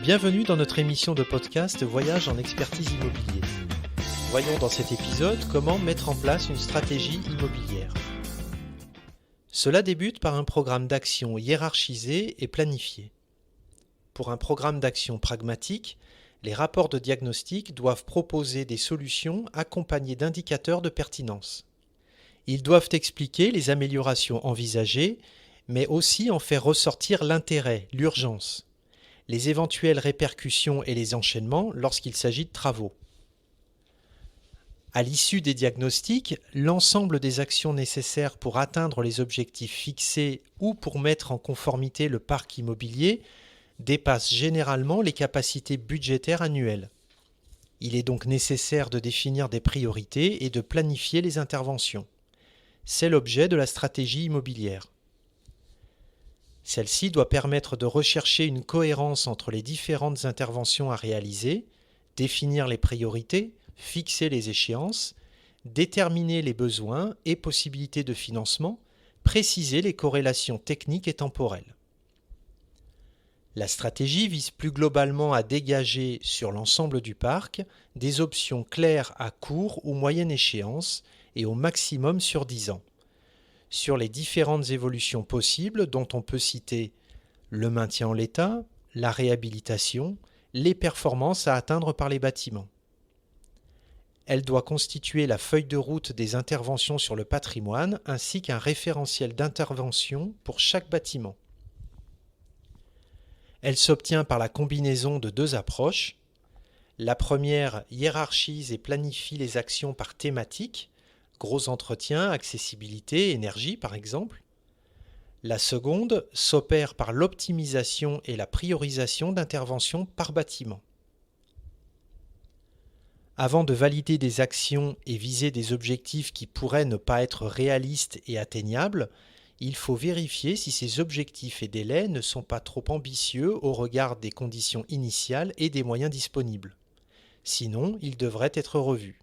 Bienvenue dans notre émission de podcast Voyage en expertise immobilier. Voyons dans cet épisode comment mettre en place une stratégie immobilière. Cela débute par un programme d'action hiérarchisé et planifié. Pour un programme d'action pragmatique, les rapports de diagnostic doivent proposer des solutions accompagnées d'indicateurs de pertinence. Ils doivent expliquer les améliorations envisagées, mais aussi en faire ressortir l'intérêt, l'urgence, les éventuelles répercussions et les enchaînements lorsqu'il s'agit de travaux. À l'issue des diagnostics, l'ensemble des actions nécessaires pour atteindre les objectifs fixés ou pour mettre en conformité le parc immobilier dépasse généralement les capacités budgétaires annuelles. Il est donc nécessaire de définir des priorités et de planifier les interventions. C'est l'objet de la stratégie immobilière. Celle-ci doit permettre de rechercher une cohérence entre les différentes interventions à réaliser, définir les priorités, fixer les échéances, déterminer les besoins et possibilités de financement, préciser les corrélations techniques et temporelles. La stratégie vise plus globalement à dégager sur l'ensemble du parc des options claires à court ou moyenne échéance et au maximum sur 10 ans. Sur les différentes évolutions possibles dont on peut citer le maintien en l'état, la réhabilitation, les performances à atteindre par les bâtiments. Elle doit constituer la feuille de route des interventions sur le patrimoine ainsi qu'un référentiel d'intervention pour chaque bâtiment. Elle s'obtient par la combinaison de deux approches. La première hiérarchise et planifie les actions par thématique, gros entretien, accessibilité, énergie par exemple. La seconde s'opère par l'optimisation et la priorisation d'interventions par bâtiment. Avant de valider des actions et viser des objectifs qui pourraient ne pas être réalistes et atteignables, il faut vérifier si ces objectifs et délais ne sont pas trop ambitieux au regard des conditions initiales et des moyens disponibles. Sinon, ils devraient être revus.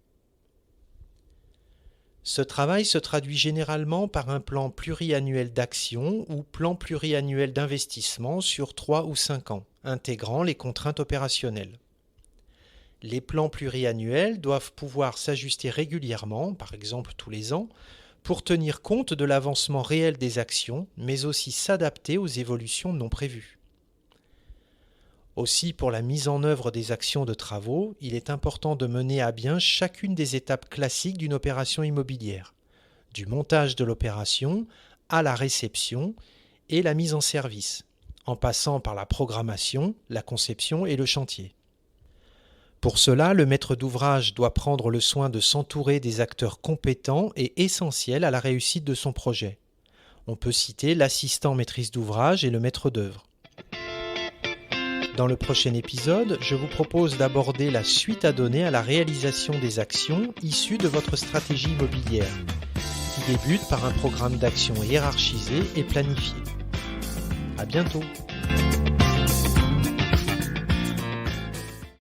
Ce travail se traduit généralement par un plan pluriannuel d'action ou plan pluriannuel d'investissement sur 3 ou 5 ans, intégrant les contraintes opérationnelles. Les plans pluriannuels doivent pouvoir s'ajuster régulièrement, par exemple tous les ans, pour tenir compte de l'avancement réel des actions, mais aussi s'adapter aux évolutions non prévues. Aussi, pour la mise en œuvre des actions de travaux, il est important de mener à bien chacune des étapes classiques d'une opération immobilière, du montage de l'opération à la réception et la mise en service, en passant par la programmation, la conception et le chantier. Pour cela, le maître d'ouvrage doit prendre le soin de s'entourer des acteurs compétents et essentiels à la réussite de son projet. On peut citer l'assistant maîtrise d'ouvrage et le maître d'œuvre. Dans le prochain épisode, je vous propose d'aborder la suite à donner à la réalisation des actions issues de votre stratégie immobilière, qui débute par un programme d'action hiérarchisé et planifié. À bientôt!